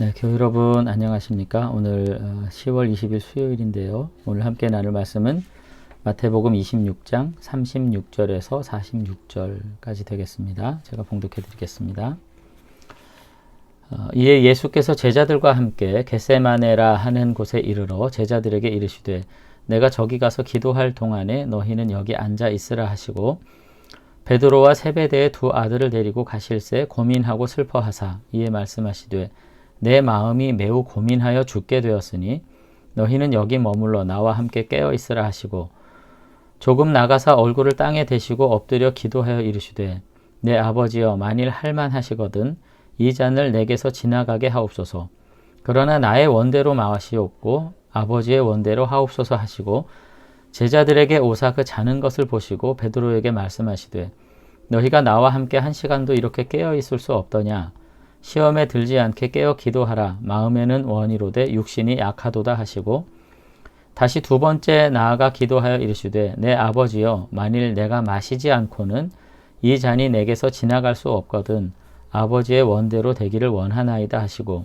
네, 교회 여러분 안녕하십니까? 오늘 10월 20일 수요일인데요. 오늘 함께 나눌 말씀은 마태복음 26장 36절에서 46절까지 되겠습니다. 제가 봉독해 드리겠습니다. 이에 예수께서 제자들과 함께 겟세마네라 하는 곳에 이르러 제자들에게 이르시되 내가 저기 가서 기도할 동안에 너희는 여기 앉아 있으라 하시고 베드로와 세베대의 두 아들을 데리고 가실새 고민하고 슬퍼하사 이에 말씀하시되 내 마음이 매우 고민하여 죽게 되었으니 너희는 여기 머물러 나와 함께 깨어 있으라 하시고 조금 나가사 얼굴을 땅에 대시고 엎드려 기도하여 이르시되 내 아버지여 만일 할만하시거든 이 잔을 내게서 지나가게 하옵소서. 그러나 나의 원대로 마시옵고 아버지의 원대로 하옵소서 하시고 제자들에게 오사 그 자는 것을 보시고 베드로에게 말씀하시되 너희가 나와 함께 한 시간도 이렇게 깨어 있을 수 없더냐. 시험에 들지 않게 깨어 기도하라. 마음에는 원이로되 육신이 약하도다 하시고 다시 두 번째 나아가 기도하여 이르시되 내 아버지여 만일 내가 마시지 않고는 이 잔이 내게서 지나갈 수 없거든 아버지의 원대로 되기를 원하나이다 하시고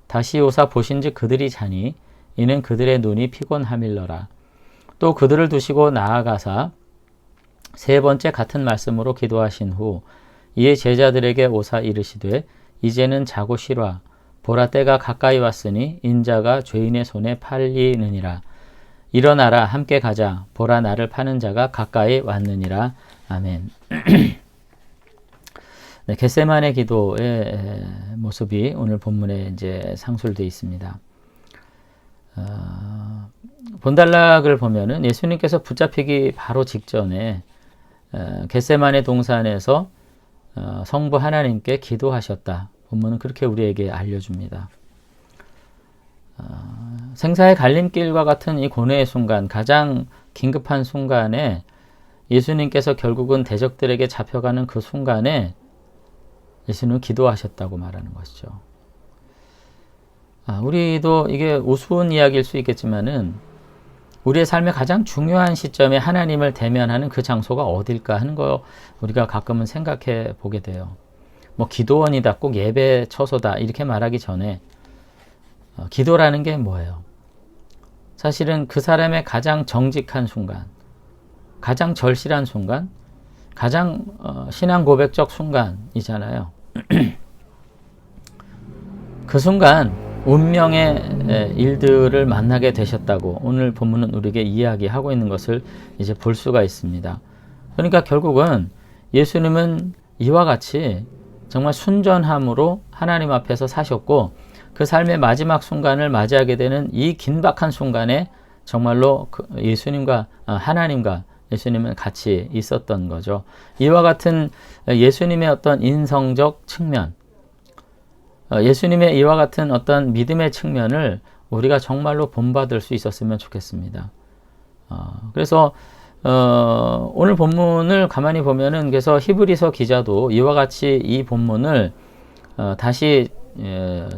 다시 오사 보신즉 그들이 자니 이는 그들의 눈이 피곤함일러라. 또 그들을 두시고 나아가사 세 번째 같은 말씀으로 기도하신 후 이에 제자들에게 오사 이르시되 이제는 자고 쉬라. 보라 때가 가까이 왔으니 인자가 죄인의 손에 팔리느니라. 일어나라 함께 가자. 보라 나를 파는 자가 가까이 왔느니라. 아멘. 네, 겟세마네 기도의 모습이 오늘 본문에 이제 상술되어 있습니다. 본단락을 보면은 예수님께서 붙잡히기 바로 직전에 겟세마네 동산에서 성부 하나님께 기도하셨다. 본문은 그렇게 우리에게 알려줍니다. 생사의 갈림길과 같은 이 고뇌의 순간, 가장 긴급한 순간에 예수님께서 결국은 대적들에게 잡혀가는 그 순간에 예수님은 기도하셨다고 말하는 것이죠. 우리도 이게 우스운 이야기일 수 있겠지만은 우리의 삶의 가장 중요한 시점에 하나님을 대면하는 그 장소가 어딜까 하는 거 우리가 가끔은 생각해 보게 돼요. 뭐 기도원이다, 꼭 예배 처소다 이렇게 말하기 전에 기도라는 게 뭐예요? 사실은 그 사람의 가장 정직한 순간, 가장 절실한 순간, 가장 신앙 고백적 순간이잖아요. 그 순간 운명의 일들을 만나게 되셨다고 오늘 본문은 우리에게 이야기하고 있는 것을 이제 볼 수가 있습니다. 그러니까 결국은 예수님은 이와 같이 정말 순전함으로 하나님 앞에서 사셨고 그 삶의 마지막 순간을 맞이하게 되는 이 긴박한 순간에 정말로 예수님과 하나님과 예수님은 같이 있었던 거죠. 이와 같은 예수님의 어떤 인성적 측면, 예수님의 이와 같은 어떤 믿음의 측면을 우리가 정말로 본받을 수 있었으면 좋겠습니다. 그래서 오늘 본문을 가만히 보면은 그래서 히브리서 기자도 이와 같이 이 본문을 다시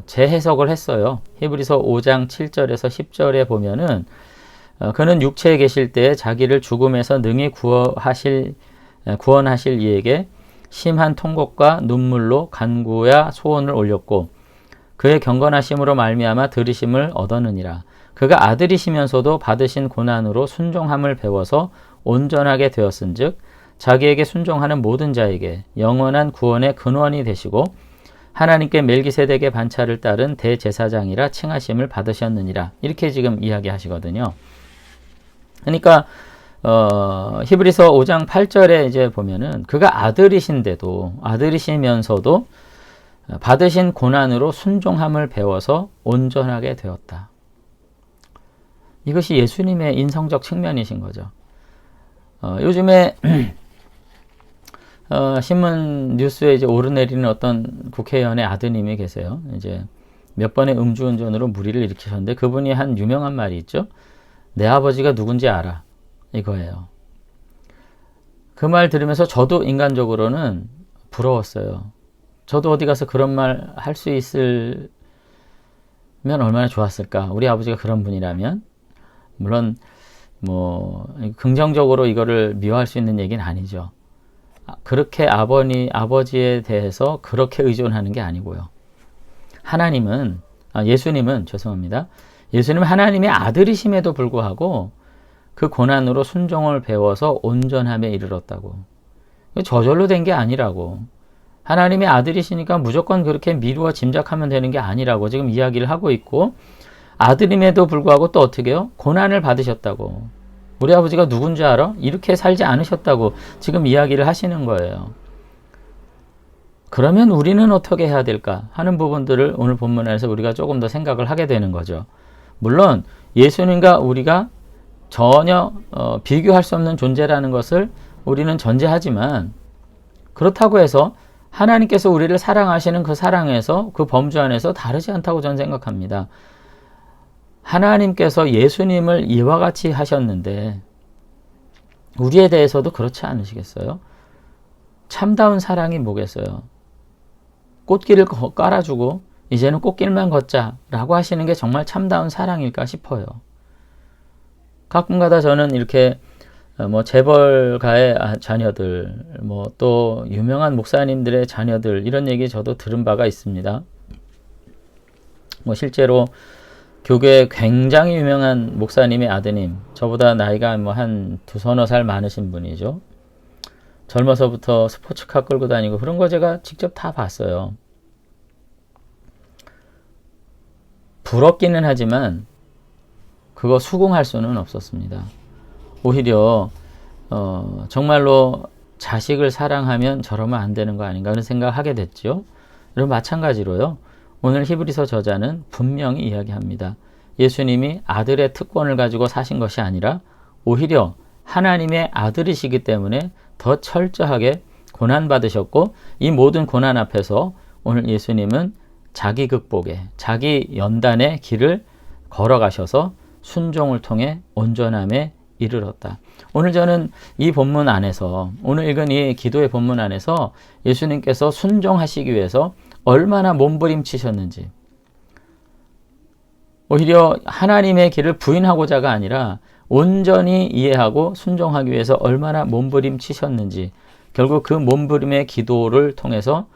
재해석을 했어요. 히브리서 5장 7절에서 10절에 보면은 그는 육체에 계실 때 자기를 죽음에서 능히 구원하실 이에게 심한 통곡과 눈물로 간구야 소원을 올렸고 그의 경건하심으로 말미암아 들으심을 얻었느니라. 그가 아들이시면서도 받으신 고난으로 순종함을 배워서 온전하게 되었은즉 자기에게 순종하는 모든 자에게 영원한 구원의 근원이 되시고 하나님께 멜기세덱의 반차를 따른 대제사장이라 칭하심을 받으셨느니라. 이렇게 지금 이야기하시거든요. 그러니까 히브리서 5장 8절에 이제 보면은 그가 아들이시면서도 받으신 고난으로 순종함을 배워서 온전하게 되었다. 이것이 예수님의 인성적 측면이신 거죠. 요즘에 신문 뉴스에 이제 오르내리는 어떤 국회의원의 아드님이 계세요. 이제 몇 번의 음주운전으로 무리를 일으키셨는데 그분이 한 유명한 말이 있죠. 내 아버지가 누군지 알아. 이거예요. 그 말 들으면서 저도 인간적으로는 부러웠어요. 저도 어디 가서 그런 말 할 수 있으면 얼마나 좋았을까. 우리 아버지가 그런 분이라면. 물론 뭐 긍정적으로 이거를 미워할 수 있는 얘기는 아니죠. 그렇게 아버지에 대해서 그렇게 의존하는 게 아니고요. 하나님은 예수님은 죄송합니다. 예수님은 하나님의 아들이심에도 불구하고 그 고난으로 순종을 배워서 온전함에 이르렀다고. 저절로 된 게 아니라고. 하나님의 아들이시니까 무조건 그렇게 미루어 짐작하면 되는 게 아니라고 지금 이야기를 하고 있고, 아들임에도 불구하고 또 어떻게 해요? 고난을 받으셨다고. 우리 아버지가 누군지 알아? 이렇게 살지 않으셨다고 지금 이야기를 하시는 거예요. 그러면 우리는 어떻게 해야 될까 하는 부분들을 오늘 본문 안에서 우리가 조금 더 생각을 하게 되는 거죠. 물론 예수님과 우리가 전혀 비교할 수 없는 존재라는 것을 우리는 전제하지만, 그렇다고 해서 하나님께서 우리를 사랑하시는 그 사랑에서, 그 범주 안에서 다르지 않다고 저는 생각합니다. 하나님께서 예수님을 이와 같이 하셨는데 우리에 대해서도 그렇지 않으시겠어요? 참다운 사랑이 뭐겠어요? 꽃길을 깔아주고 이제는 꽃길만 걷자라고 하시는 게 정말 참다운 사랑일까 싶어요. 가끔가다 저는 이렇게 재벌가의 자녀들, 또 유명한 목사님들의 자녀들, 이런 얘기 저도 들은 바가 있습니다. 실제로 교계에 굉장히 유명한 목사님의 아드님, 저보다 나이가 한 두서너 살 많으신 분이죠. 젊어서부터 스포츠카 끌고 다니고 그런 거 제가 직접 다 봤어요. 부럽기는 하지만 그거 수긍할 수는 없었습니다. 오히려 정말로 자식을 사랑하면 저러면 안 되는 거 아닌가 그런 생각을 하게 됐죠. 그리고 마찬가지로요. 오늘 히브리서 저자는 분명히 이야기합니다. 예수님이 아들의 특권을 가지고 사신 것이 아니라 오히려 하나님의 아들이시기 때문에 더 철저하게 고난받으셨고, 이 모든 고난 앞에서 오늘 예수님은 자기 극복에, 자기 연단의 길을 걸어가셔서 순종을 통해 온전함에 이르렀다. 오늘 저는 이 본문 안에서, 오늘 읽은 이 기도의 본문 안에서 예수님께서 순종하시기 위해서 얼마나 몸부림치셨는지, 오히려 하나님의 길을 부인하고자가 아니라 온전히 이해하고 순종하기 위해서 얼마나 몸부림치셨는지, 결국 그 몸부림의 기도를 통해서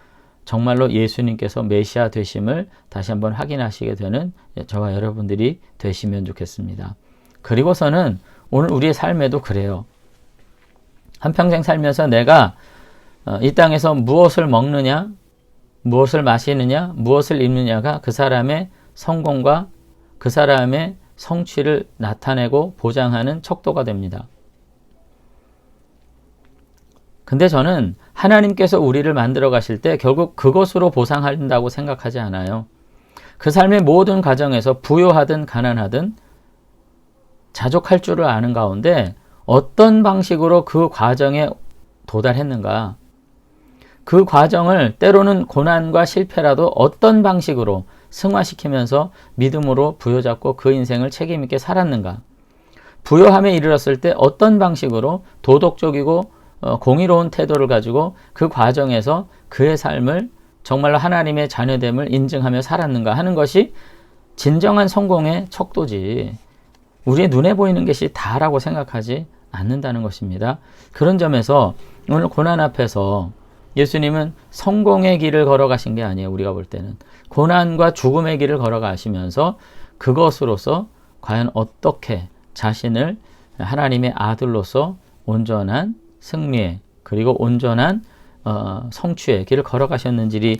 정말로 예수님께서 메시아 되심을 다시 한번 확인하시게 되는 저와 여러분들이 되시면 좋겠습니다. 그리고서는 오늘 우리의 삶에도 그래요. 한평생 살면서 내가 이 땅에서 무엇을 먹느냐, 무엇을 마시느냐, 무엇을 입느냐가 그 사람의 성공과 그 사람의 성취를 나타내고 보장하는 척도가 됩니다. 근데 저는 하나님께서 우리를 만들어 가실 때 결국 그것으로 보상한다고 생각하지 않아요. 그 삶의 모든 과정에서 부유하든 가난하든 자족할 줄을 아는 가운데 어떤 방식으로 그 과정에 도달했는가, 그 과정을 때로는 고난과 실패라도 어떤 방식으로 승화시키면서 믿음으로 부여잡고 그 인생을 책임있게 살았는가, 부요함에 이르렀을 때 어떤 방식으로 도덕적이고 공의로운 태도를 가지고 그 과정에서 그의 삶을 정말로 하나님의 자녀됨을 인증하며 살았는가 하는 것이 진정한 성공의 척도지, 우리의 눈에 보이는 것이 다라고 생각하지 않는다는 것입니다. 그런 점에서 오늘 고난 앞에서 예수님은 성공의 길을 걸어가신 게 아니에요. 우리가 볼 때는 고난과 죽음의 길을 걸어가시면서 그것으로서 과연 어떻게 자신을 하나님의 아들로서 온전한 승리의, 그리고 온전한 성취의 길을 걸어가셨는지를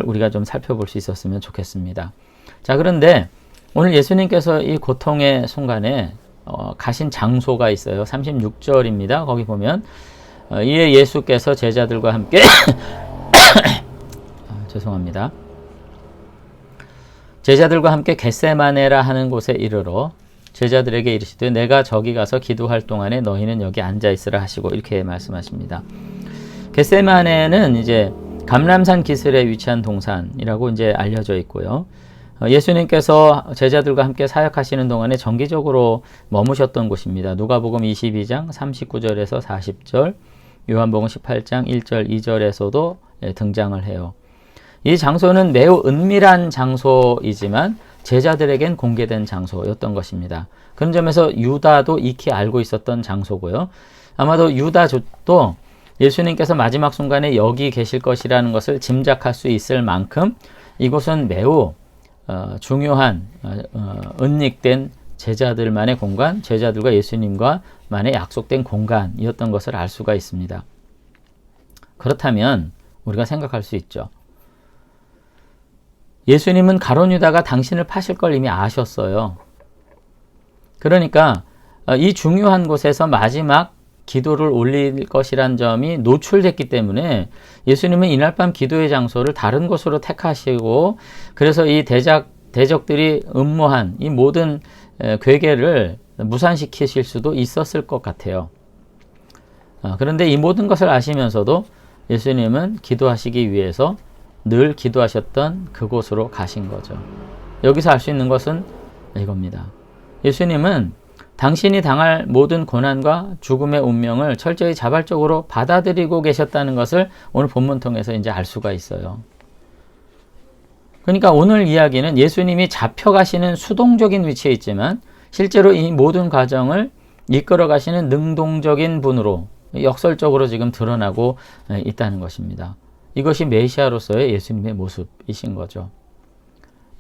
우리가 좀 살펴볼 수 있었으면 좋겠습니다. 자, 그런데 오늘 예수님께서 이 고통의 순간에 가신 장소가 있어요. 36절입니다. 거기 보면 이에 예수께서 제자들과 함께 죄송합니다. 제자들과 함께 겟세마네라 하는 곳에 이르러 제자들에게 이르시되 내가 저기 가서 기도할 동안에 너희는 여기 앉아 있으라 하시고 이렇게 말씀하십니다. 겟세마네는 이제 감람산 기슭에 위치한 동산이라고 이제 알려져 있고요. 예수님께서 제자들과 함께 사역하시는 동안에 정기적으로 머무셨던 곳입니다. 누가복음 22장 39절에서 40절, 요한복음 18장 1절 2절에서도 등장을 해요. 이 장소는 매우 은밀한 장소이지만 제자들에겐 공개된 장소였던 것입니다. 그런 점에서 유다도 익히 알고 있었던 장소고요. 아마도 유다도 예수님께서 마지막 순간에 여기 계실 것이라는 것을 짐작할 수 있을 만큼 이곳은 매우 중요한 은닉된 제자들만의 공간, 제자들과 예수님과만의 약속된 공간이었던 것을 알 수가 있습니다. 그렇다면 우리가 생각할 수 있죠. 예수님은 가룟 유다가 당신을 파실 걸 이미 아셨어요. 그러니까 이 중요한 곳에서 마지막 기도를 올릴 것이란 점이 노출됐기 때문에 예수님은 이날 밤 기도의 장소를 다른 곳으로 택하시고, 그래서 이 대적들이 음모한 이 모든 괴계를 무산시키실 수도 있었을 것 같아요. 그런데 이 모든 것을 아시면서도 예수님은 기도하시기 위해서 늘 기도하셨던 그곳으로 가신 거죠. 여기서 알 수 있는 것은 이겁니다. 예수님은 당신이 당할 모든 고난과 죽음의 운명을 철저히 자발적으로 받아들이고 계셨다는 것을 오늘 본문 통해서 이제 알 수가 있어요. 그러니까 오늘 이야기는 예수님이 잡혀가시는 수동적인 위치에 있지만 실제로 이 모든 과정을 이끌어 가시는 능동적인 분으로 역설적으로 지금 드러나고 있다는 것입니다. 이것이 메시아로서의 예수님의 모습이신 거죠.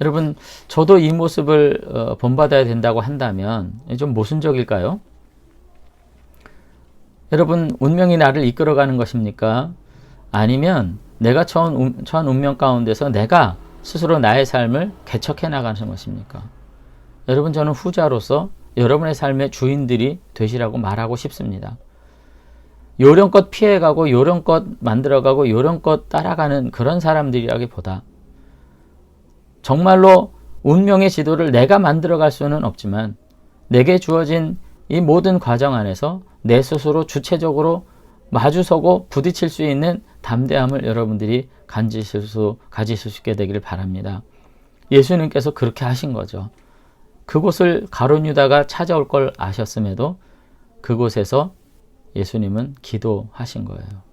여러분, 저도 이 모습을 본받아야 된다고 한다면 좀 모순적일까요? 여러분, 운명이 나를 이끌어가는 것입니까? 아니면 내가 처한 운명 가운데서 내가 스스로 나의 삶을 개척해 나가는 것입니까? 여러분, 저는 후자로서 여러분의 삶의 주인들이 되시라고 말하고 싶습니다. 요령껏 피해가고 요령껏 만들어가고 요령껏 따라가는 그런 사람들이라기보다 정말로 운명의 지도를 내가 만들어갈 수는 없지만 내게 주어진 이 모든 과정 안에서 내 스스로 주체적으로 마주서고 부딪힐 수 있는 담대함을 여러분들이 가지실 수 있게 되기를 바랍니다. 예수님께서 그렇게 하신 거죠. 그곳을 가룟 유다가 찾아올 걸 아셨음에도 그곳에서 예수님은 기도하신 거예요.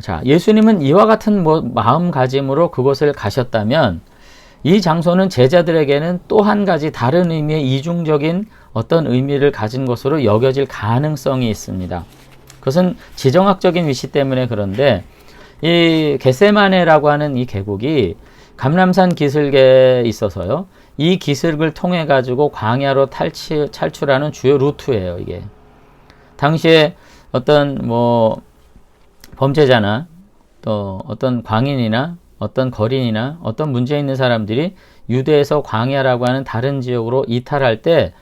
자, 예수님은 이와 같은 마음가짐으로 그곳을 가셨다면 이 장소는 제자들에게는 또 한 가지 다른 의미의 이중적인 어떤 의미를 가진 것으로 여겨질 가능성이 있습니다. 그것은 지정학적인 위치 때문에 그런데 이 겟세마네라고 하는 이 계곡이 감람산 기슭에 있어서요. 이 기슭을 통해 가지고 광야로 탈출하는 주요 루트예요, 이게. 당시에 어떤 범죄자나 또 어떤 광인이나 어떤 거린이나 어떤 문제 있는 사람들이 유대에서 광야라고 하는 다른 지역으로 이탈할 때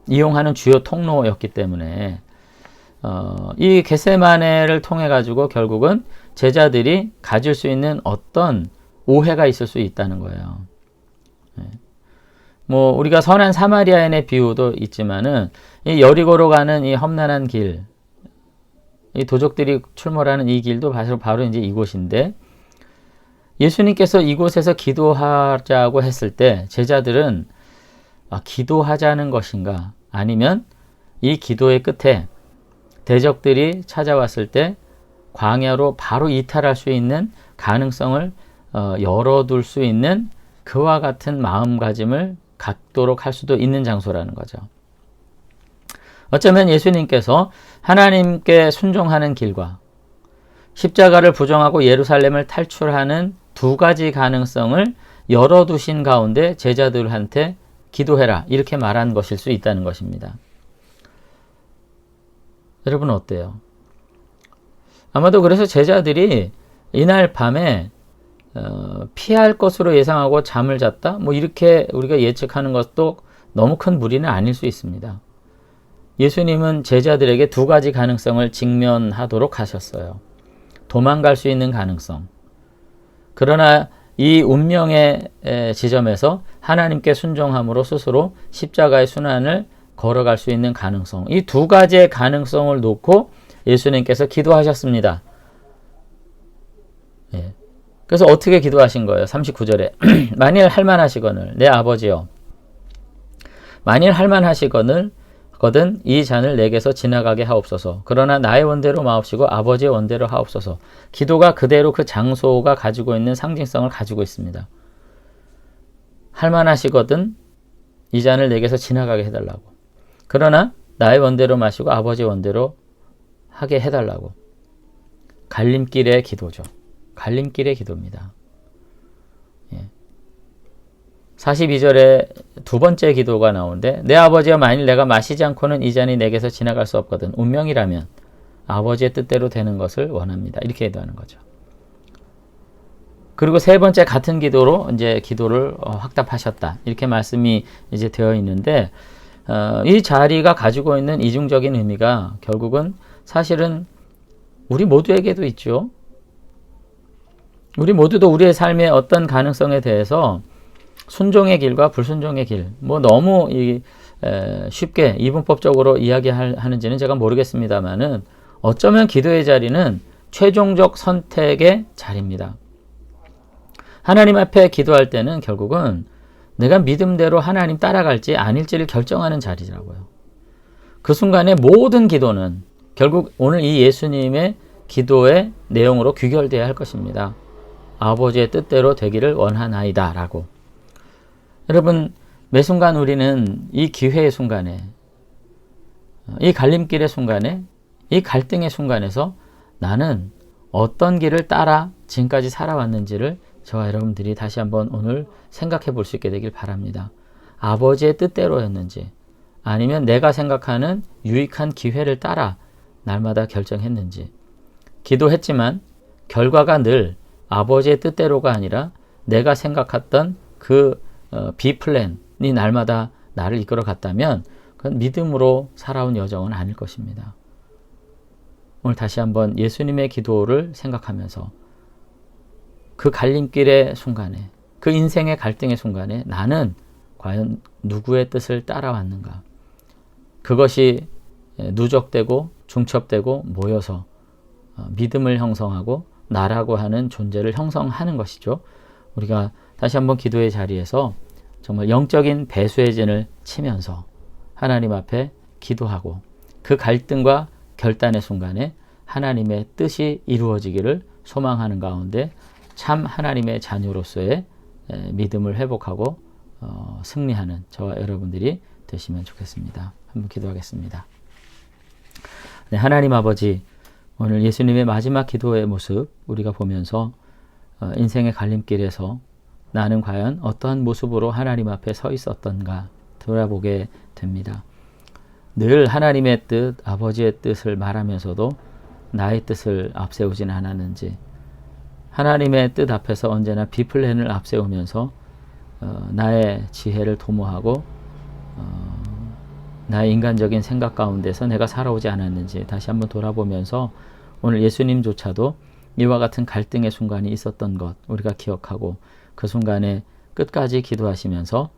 이용하는 주요 통로였기 때문에 이 겟세마네를 통해 가지고 결국은 제자들이 가질 수 있는 어떤 오해가 있을 수 있다는 거예요. 우리가 선한 사마리아인의 비유도 있지만은 이 여리고로 가는 이 험난한 길, 이 도적들이 출몰하는 이 길도 바로 이제 이곳인데, 예수님께서 이곳에서 기도하자고 했을 때 제자들은 기도하자는 것인가, 아니면 이 기도의 끝에 대적들이 찾아왔을 때 광야로 바로 이탈할 수 있는 가능성을 열어둘 수 있는 그와 같은 마음가짐을 갖도록 할 수도 있는 장소라는 거죠. 어쩌면 예수님께서 하나님께 순종하는 길과 십자가를 부정하고 예루살렘을 탈출하는 두 가지 가능성을 열어두신 가운데 제자들한테 기도해라, 이렇게 말한 것일 수 있다는 것입니다. 여러분 어때요? 아마도 그래서 제자들이 이날 밤에 피할 것으로 예상하고 잠을 잤다? 이렇게 우리가 예측하는 것도 너무 큰 무리는 아닐 수 있습니다. 예수님은 제자들에게 두 가지 가능성을 직면하도록 하셨어요. 도망갈 수 있는 가능성. 그러나 이 운명의 지점에서 하나님께 순종함으로 스스로 십자가의 순환을 걸어갈 수 있는 가능성. 이 두 가지의 가능성을 놓고 예수님께서 기도하셨습니다. 예. 그래서 어떻게 기도하신 거예요? 39절에 만일 할만하시거늘 내 아버지여, 만일 할만하시거든 이 잔을 내게서 지나가게 하옵소서. 그러나 나의 원대로 마옵시고 아버지의 원대로 하옵소서. 기도가 그대로 그 장소가 가지고 있는 상징성을 가지고 있습니다. 할만하시거든 이 잔을 내게서 지나가게 해달라고. 그러나 나의 원대로 마시고 아버지의 원대로 하게 해달라고. 갈림길의 기도죠. 갈림길의 기도입니다. 42절에 두 번째 기도가 나오는데 내 아버지여 만일 내가 마시지 않고는 이 잔이 내게서 지나갈 수 없거든 운명이라면 아버지의 뜻대로 되는 것을 원합니다. 이렇게 기도하는 거죠. 그리고 세 번째 같은 기도로 이제 기도를 확답하셨다. 이렇게 말씀이 이제 되어 있는데 이 자리가 가지고 있는 이중적인 의미가 결국은 사실은 우리 모두에게도 있죠. 우리 모두도 우리의 삶의 어떤 가능성에 대해서 순종의 길과 불순종의 길, 뭐 너무 쉽게 이분법적으로 이야기하는지는 제가 모르겠습니다만은 어쩌면 기도의 자리는 최종적 선택의 자리입니다. 하나님 앞에 기도할 때는 결국은 내가 믿음대로 하나님 따라갈지 아닐지를 결정하는 자리라고요. 그 순간에 모든 기도는 결국 오늘 이 예수님의 기도의 내용으로 귀결되어야 할 것입니다. 아버지의 뜻대로 되기를 원하나이다 라고. 여러분, 매 순간 우리는 이 기회의 순간에, 이 갈림길의 순간에, 이 갈등의 순간에서 나는 어떤 길을 따라 지금까지 살아왔는지를 저와 여러분들이 다시 한번 오늘 생각해 볼 수 있게 되길 바랍니다. 아버지의 뜻대로였는지 아니면 내가 생각하는 유익한 기회를 따라 날마다 결정했는지 기도했지만 결과가 늘 아버지의 뜻대로가 아니라 내가 생각했던 그 B플랜이 날마다 나를 이끌어 갔다면 그건 믿음으로 살아온 여정은 아닐 것입니다. 오늘 다시 한번 예수님의 기도를 생각하면서 그 갈림길의 순간에 그 인생의 갈등의 순간에 나는 과연 누구의 뜻을 따라왔는가? 그것이 누적되고 중첩되고 모여서 믿음을 형성하고 나라고 하는 존재를 형성하는 것이죠. 우리가 다시 한번 기도의 자리에서 정말 영적인 배수의 진을 치면서 하나님 앞에 기도하고 그 갈등과 결단의 순간에 하나님의 뜻이 이루어지기를 소망하는 가운데 참 하나님의 자녀로서의 믿음을 회복하고 승리하는 저와 여러분들이 되시면 좋겠습니다. 한번 기도하겠습니다. 네, 하나님 아버지, 오늘 예수님의 마지막 기도의 모습 우리가 보면서 인생의 갈림길에서 나는 과연 어떠한 모습으로 하나님 앞에 서 있었던가 돌아보게 됩니다. 늘 하나님의 뜻, 아버지의 뜻을 말하면서도 나의 뜻을 앞세우진 않았는지, 하나님의 뜻 앞에서 언제나 B플랜을 앞세우면서 나의 지혜를 도모하고 나의 인간적인 생각 가운데서 내가 살아오지 않았는지 다시 한번 돌아보면서 오늘 예수님조차도 이와 같은 갈등의 순간이 있었던 것 우리가 기억하고 그 순간에 끝까지 기도하시면서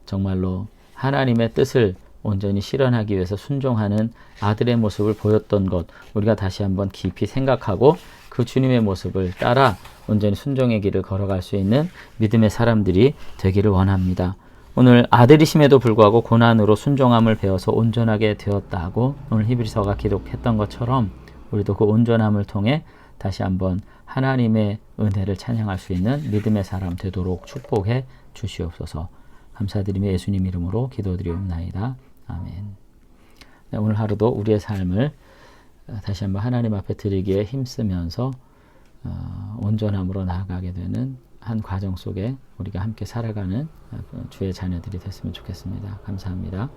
정말로 하나님의 뜻을 온전히 실현하기 위해서 순종하는 아들의 모습을 보였던 것 우리가 다시 한번 깊이 생각하고 그 주님의 모습을 따라 온전히 순종의 길을 걸어갈 수 있는 믿음의 사람들이 되기를 원합니다. 오늘 아들이심에도 불구하고 고난으로 순종함을 배워서 온전하게 되었다고 오늘 히브리서가 기록했던 것처럼 우리도 그 온전함을 통해 다시 한번 하나님의 은혜를 찬양할 수 있는 믿음의 사람 되도록 축복해 주시옵소서. 감사드리며 예수님 이름으로 기도드리옵나이다. 아멘. 네, 오늘 하루도 우리의 삶을 다시 한번 하나님 앞에 드리기에 힘쓰면서 온전함으로 나아가게 되는 한 과정 속에 우리가 함께 살아가는 주의 자녀들이 됐으면 좋겠습니다. 감사합니다.